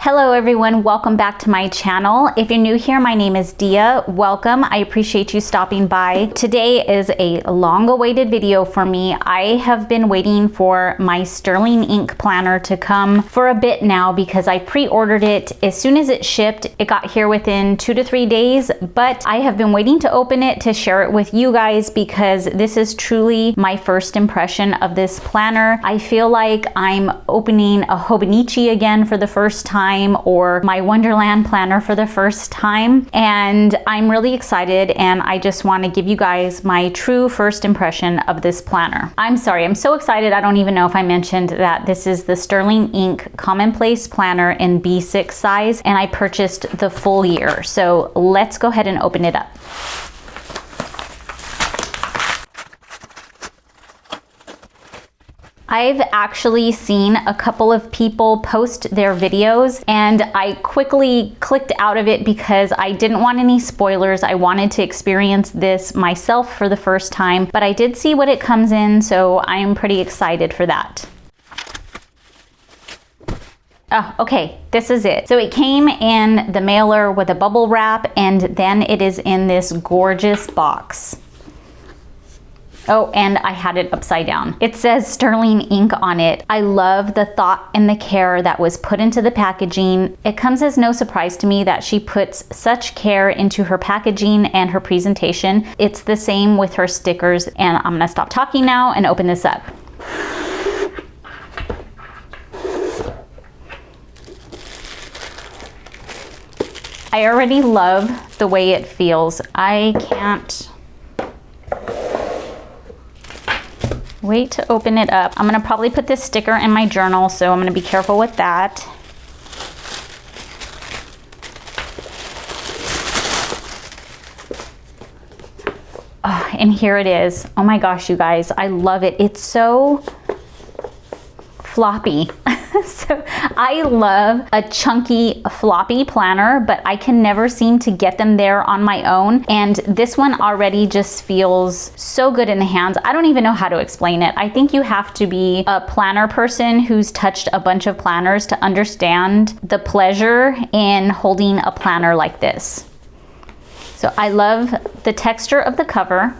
Hello everyone, welcome back to my channel. If you're new here, my name is Dia. Welcome, I appreciate you stopping by. Today is a long-awaited video for me. I have been waiting for my SterlingInk planner to come for a bit now because I pre-ordered it. As soon as it shipped, it got here within 2 to 3 days, but I have been waiting to open it to share it with you guys because this is truly my first impression of this planner. I feel like I'm opening a Hobonichi again for the first time, or my Wonderland planner for the first time, and I'm really excited, and I just want to give you guys my true first impression of this planner. I'm sorry, I'm so excited I don't even know if I mentioned that this is the SterlingInk Commonplace Planner in B6 size, and I purchased the full year. So let's go ahead and open it up. I've actually seen a couple of people post their videos and I quickly clicked out of it because I didn't want any spoilers. I wanted to experience this myself for the first time, but I did see what it comes in, so I'm pretty excited for that. Oh, okay, this is it. So it came in the mailer with a bubble wrap, and then it is in this gorgeous box. Oh, and I had it upside down. It says SterlingInk on it. I love the thought and the care that was put into the packaging. It comes as no surprise to me that she puts such care into her packaging and her presentation. It's the same with her stickers, and I'm gonna stop talking now and open this up. I already love the way it feels. I can't wait to open it up. I'm gonna probably put this sticker in my journal, so I'm gonna be careful with that. Oh, and here it is. Oh my gosh, you guys, I love it. It's so floppy. So I love a chunky floppy planner, but I can never seem to get them there on my own. And this one already just feels so good in the hands. I don't even know how to explain it. I think you have to be a planner person who's touched a bunch of planners to understand the pleasure in holding a planner like this. So I love the texture of the cover.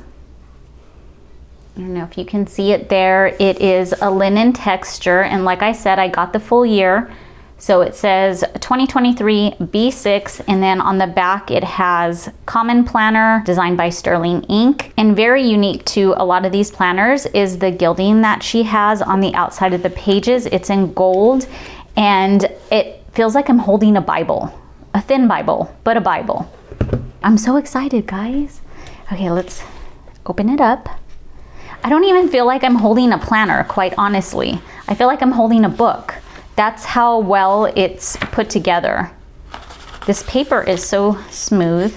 I don't know if you can see it there. It is a linen texture, and like I said, I got the full year. So it says 2023 B6, and then on the back it has Common Planner designed by SterlingInk. And very unique to a lot of these planners is the gilding that she has on the outside of the pages. It's in gold, and it feels like I'm holding a Bible, a thin Bible, but a Bible. I'm so excited, guys. Okay, let's open it up. I don't even feel like I'm holding a planner, quite honestly. I feel like I'm holding a book. That's how well it's put together. This paper is so smooth.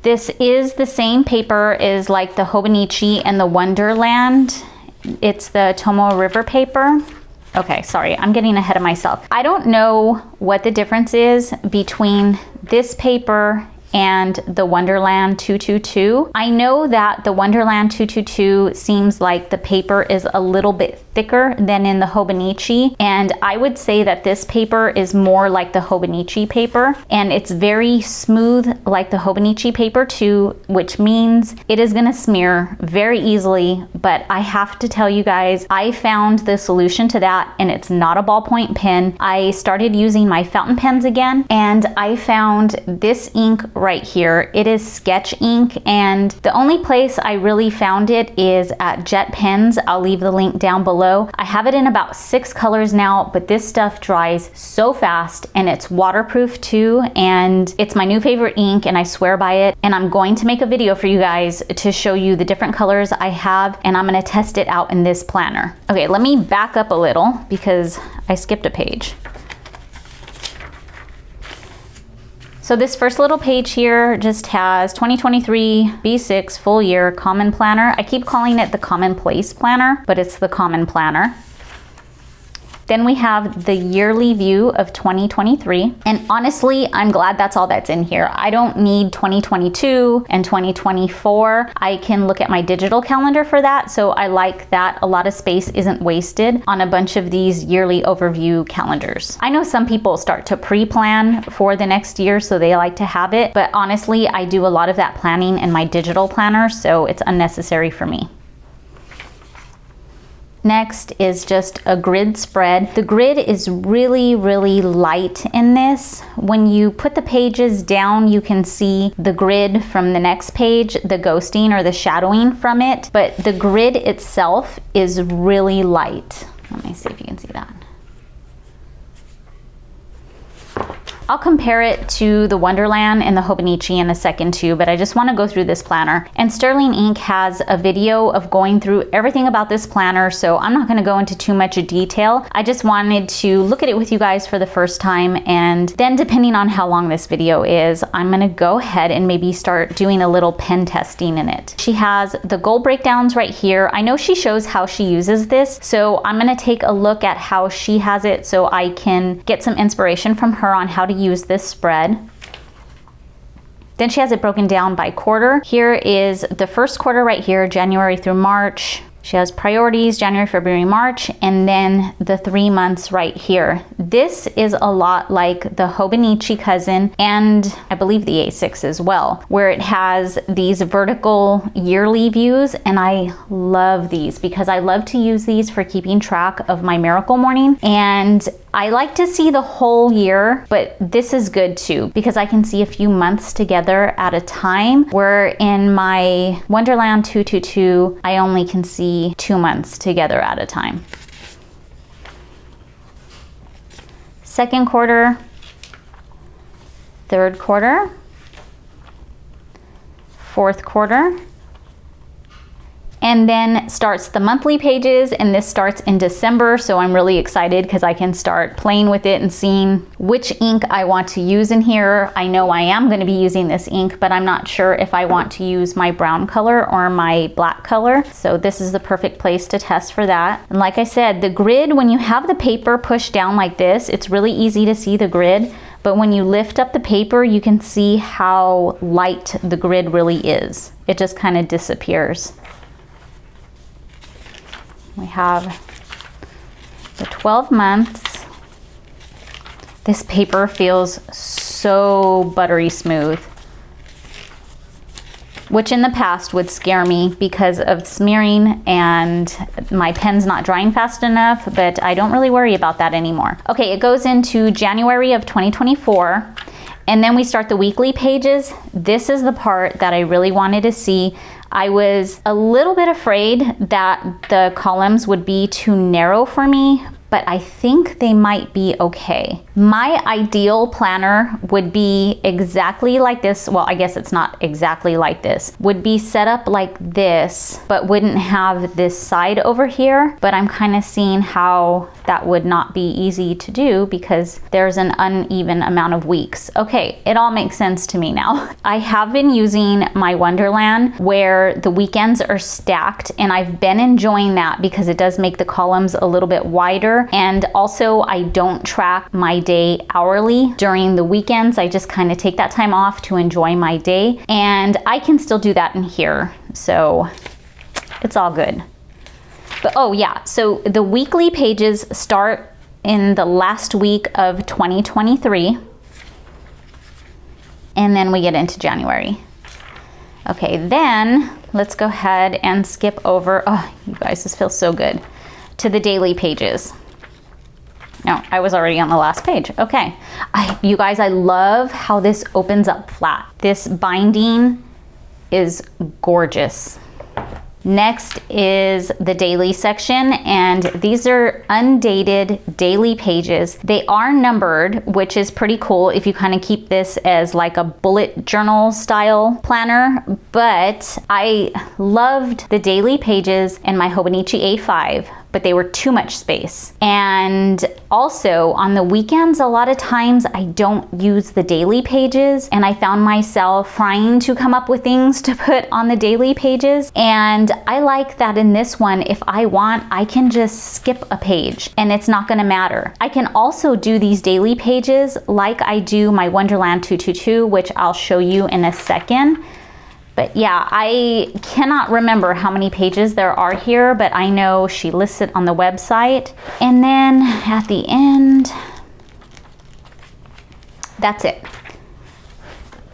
This is the same paper as like the Hobonichi and the Wonderland. It's the Tomoe River paper. Okay, sorry, I'm getting ahead of myself. I don't know what the difference is between this paper and the Wonderland 222. I know that the Wonderland 222 seems like the paper is a little bit thicker than in the Hobonichi, and I would say that this paper is more like the Hobonichi paper, and it's very smooth like the Hobonichi paper too, which means it is gonna smear very easily. But I have to tell you guys, I found the solution to that, and it's not a ballpoint pen. I started using my fountain pens again, and I found this ink right here. It is sketch ink, and the only place I really found it is at Jet Pens. I'll leave the link down below. I have it in about 6 colors now, but this stuff dries so fast, and it's waterproof too, and it's my new favorite ink, and I swear by it. And I'm going to make a video for you guys to show you the different colors I have, and I'm gonna test it out in this planner. Okay, let me back up a little because I skipped a page. So this first little page here just has 2023 B6 full year Common Planner. I keep calling it the Commonplace Planner, but it's the Common Planner. Then we have the yearly view of 2023. And honestly, I'm glad that's all that's in here. I don't need 2022 and 2024. I can look at my digital calendar for that. So I like that a lot of space isn't wasted on a bunch of these yearly overview calendars. I know some people start to pre-plan for the next year, so they like to have it. But honestly, I do a lot of that planning in my digital planner, so it's unnecessary for me. Next is just a grid spread. The grid is really, really light in this. When you put the pages down, you can see the grid from the next page, the ghosting or the shadowing from it, but the grid itself is really light. Let me see if you can see that. I'll compare it to the Wonderland and the Hobonichi in a second too, but I just want to go through this planner. And SterlingInk has a video of going through everything about this planner, so I'm not going to go into too much detail. I just wanted to look at it with you guys for the first time, and then depending on how long this video is, I'm going to go ahead and maybe start doing a little pen testing in it. She has the goal breakdowns right here. I know she shows how she uses this, so I'm going to take a look at how she has it so I can get some inspiration from her on how to use this spread. Then she has it broken down by quarter. Here is the first quarter right here, January through March. She has priorities, January, February, March, and then the 3 months right here. This is a lot like the Hobonichi cousin and I believe the A6 as well, where it has these vertical yearly views, and I love these because I love to use these for keeping track of my miracle morning. And I like to see the whole year, but this is good too because I can see a few months together at a time, where in my Wonderland 222, I only can see 2 months together at a time. Second quarter, third quarter, fourth quarter, and then starts the monthly pages, and this starts in December, so I'm really excited because I can start playing with it and seeing which ink I want to use in here. I know I am going to be using this ink, but I'm not sure if I want to use my brown color or my black color, so this is the perfect place to test for that. And like I said, the grid, when you have the paper pushed down like this, it's really easy to see the grid, but when you lift up the paper, you can see how light the grid really is. It just kind of disappears. We have the 12 months. This paper feels so buttery smooth, which in the past would scare me because of smearing and my pen's not drying fast enough, but I don't really worry about that anymore. Okay, it goes into January of 2024. And then we start the weekly pages. This is the part that I really wanted to see. I was a little bit afraid that the columns would be too narrow for me, but I think they might be okay. My ideal planner would be exactly like this. Well, I guess it's not exactly like this. Would be set up like this, but wouldn't have this side over here. But I'm kind of seeing how that would not be easy to do because there's an uneven amount of weeks. Okay, it all makes sense to me now. I have been using my Wonderland where the weekends are stacked, and I've been enjoying that because it does make the columns a little bit wider. And also I don't track my day hourly during the weekends. I just kind of take that time off to enjoy my day, and I can still do that in here. So it's all good. But oh yeah, so the weekly pages start in the last week of 2023. And then we get into January. Okay, then let's go ahead and skip over, oh, you guys, this feels so good, to the daily pages. No, I was already on the last page. Okay, you guys, I love how this opens up flat. This binding is gorgeous. Next is the daily section, and these are undated daily pages. They are numbered, which is pretty cool if you kind of keep this as like a bullet journal style planner, but I loved the daily pages in my Hobonichi A5. but they were too much space. And also on the weekends, a lot of times I don't use the daily pages, and I found myself trying to come up with things to put on the daily pages. And I like that in this one, if I want, I can just skip a page and it's not gonna matter. I can also do these daily pages like I do my Wonderland 222, which I'll show you in a second. But yeah, I cannot remember how many pages there are here, but I know she lists it on the website. And then at the end, that's it.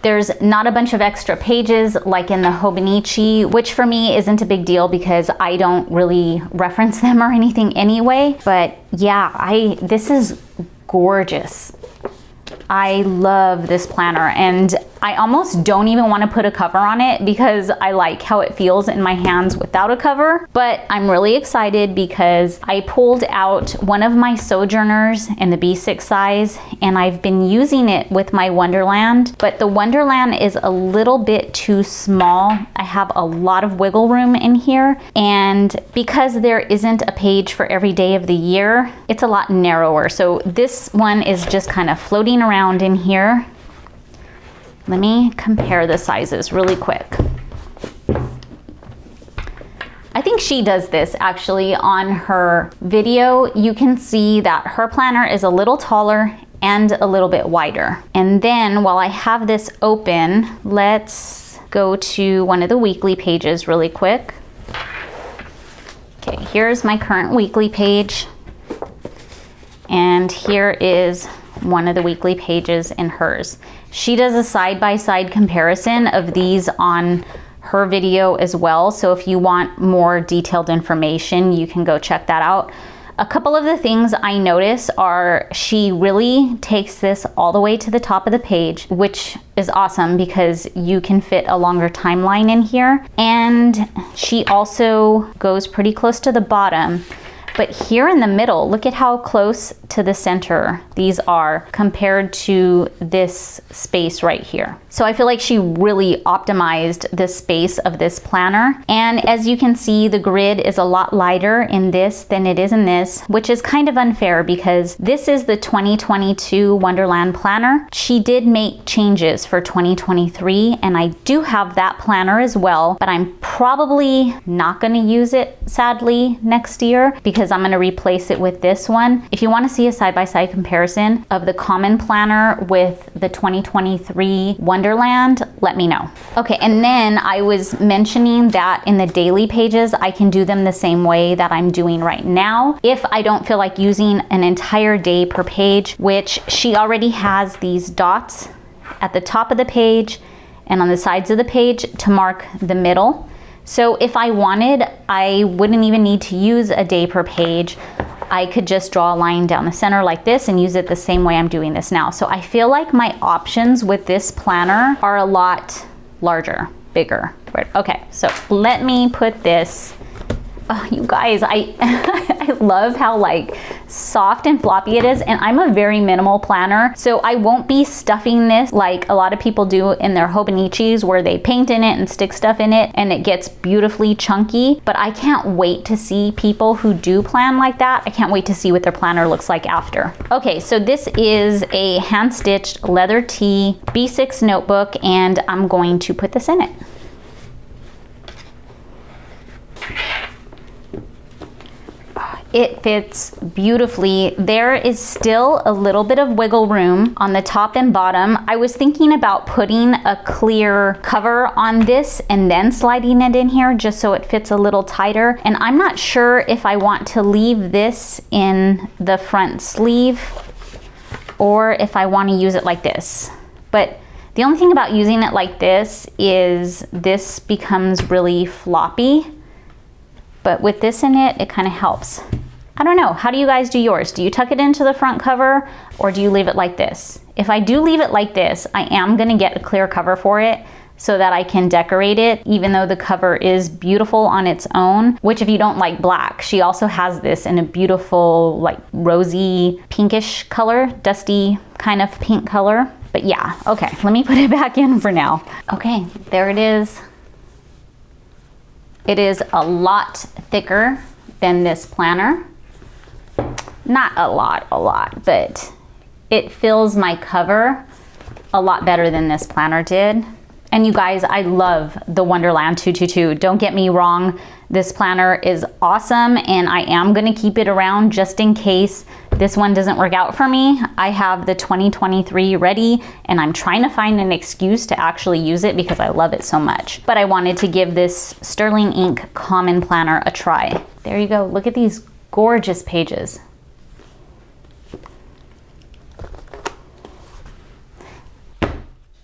There's not a bunch of extra pages like in the Hobonichi, which for me isn't a big deal because I don't really reference them or anything anyway. But yeah, this is gorgeous. I love this planner, and I almost don't even want to put a cover on it because I like how it feels in my hands without a cover. But I'm really excited because I pulled out one of my Sojourners in the B6 size, and I've been using it with my Wonderland, but the Wonderland is a little bit too small. I have a lot of wiggle room in here, and because there isn't a page for every day of the year, it's a lot narrower. So this one is just kind of floating around in here. Let me compare the sizes really quick. I think she does this actually on her video. You can see that her planner is a little taller and a little bit wider. And then while I have this open, let's go to one of the weekly pages really quick. Okay, here's my current weekly page. And here is one of the weekly pages in hers. She does a side-by-side comparison of these on her video as well. So if you want more detailed information, you can go check that out. A couple of the things I notice are she really takes this all the way to the top of the page, which is awesome because you can fit a longer timeline in here. And she also goes pretty close to the bottom. But here in the middle, look at how close to the center these are compared to this space right here. So I feel like she really optimized the space of this planner. And as you can see, the grid is a lot lighter in this than it is in this, which is kind of unfair because this is the 2022 Wonderland planner. She did make changes for 2023, and I do have that planner as well, but I'm probably not gonna use it, sadly, next year because I'm gonna replace it with this one. If you wanna see a side-by-side comparison of the common planner with the 2023 Wonderland, let me know. Okay, and then I was mentioning that in the daily pages, I can do them the same way that I'm doing right now. If I don't feel like using an entire day per page, which she already has these dots at the top of the page and on the sides of the page to mark the middle. So if I wanted, I wouldn't even need to use a day per page. I could just draw a line down the center like this and use it the same way I'm doing this now. So I feel like my options with this planner are a lot larger, bigger. Okay, so let me put this. Oh, you guys, I love how like soft and floppy it is, and I'm a very minimal planner, so I won't be stuffing this like a lot of people do in their Hobonichis where they paint in it and stick stuff in it and it gets beautifully chunky. But I can't wait to see people who do plan like that. I can't wait to see what their planner looks like after. Okay, so this is a hand-stitched leather tee B6 notebook, and I'm going to put this in it. It fits beautifully. There is still a little bit of wiggle room on the top and bottom. I was thinking about putting a clear cover on this and then sliding it in here just so it fits a little tighter. And I'm not sure if I want to leave this in the front sleeve or if I want to use it like this. But the only thing about using it like this is this becomes really floppy. But with this in it, it kind of helps. I don't know, how do you guys do yours? Do you tuck it into the front cover or do you leave it like this? If I do leave it like this, I am gonna get a clear cover for it so that I can decorate it, even though the cover is beautiful on its own, which if you don't like black, she also has this in a beautiful like rosy pinkish color, dusty kind of pink color. But yeah, okay, let me put it back in for now. Okay, there it is. It is a lot thicker than this planner. Not a lot, but it fills my cover a lot better than this planner did. And you guys, I love the Wonderland 222. Don't get me wrong, this planner is awesome and I am gonna keep it around just in case this one doesn't work out for me. I have the 2023 ready and I'm trying to find an excuse to actually use it because I love it so much. But I wanted to give this SterlingInk Common Planner a try. There you go, look at these gorgeous pages.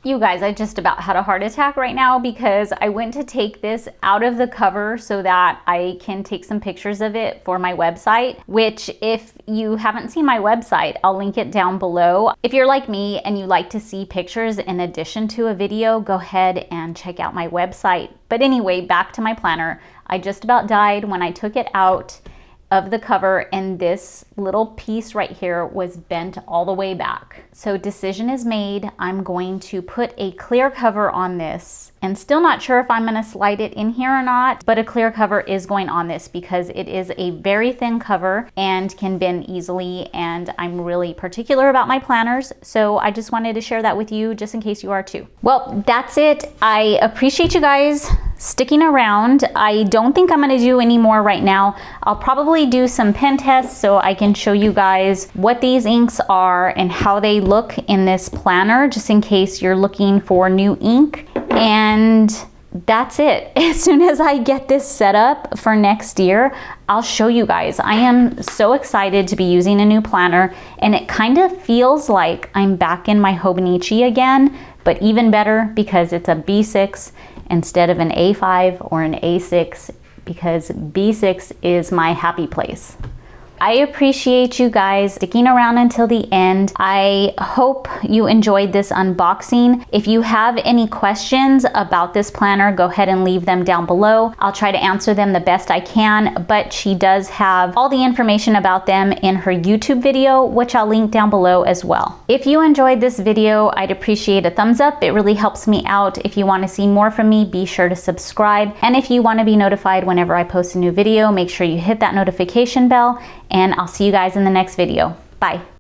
You guys, I just about had a heart attack right now because I went to take this out of the cover so that I can take some pictures of it for my website, which if you haven't seen my website, I'll link it down below. If you're like me and you like to see pictures in addition to a video, go ahead and check out my website. But anyway, back to my planner. I just about died when I took it out of the cover and this little piece right here was bent all the way back. So decision is made. I'm going to put a clear cover on this and still not sure if I'm going to slide it in here or not, but a clear cover is going on this because it is a very thin cover and can bend easily, and I'm really particular about my planners, so I just wanted to share that with you just in case you are too. Well, that's it. I appreciate you guys sticking around. I don't think I'm going to do any more right now. I'll probably do some pen tests so I can show you guys what these inks are and how they look in this planner, just in case you're looking for new ink. And that's it. As soon as I get this set up for next year, I'll show you guys. I am so excited to be using a new planner, and it kind of feels like I'm back in my Hobonichi again, but even better because it's a B6 instead of an A5 or an A6, because B6 is my happy place. I appreciate you guys sticking around until the end. I hope you enjoyed this unboxing. If you have any questions about this planner, go ahead and leave them down below. I'll try to answer them the best I can, but she does have all the information about them in her YouTube video, which I'll link down below as well. If you enjoyed this video, I'd appreciate a thumbs up. It really helps me out. If you want to see more from me, be sure to subscribe. And if you want to be notified whenever I post a new video, make sure you hit that notification bell. And I'll see you guys in the next video. Bye.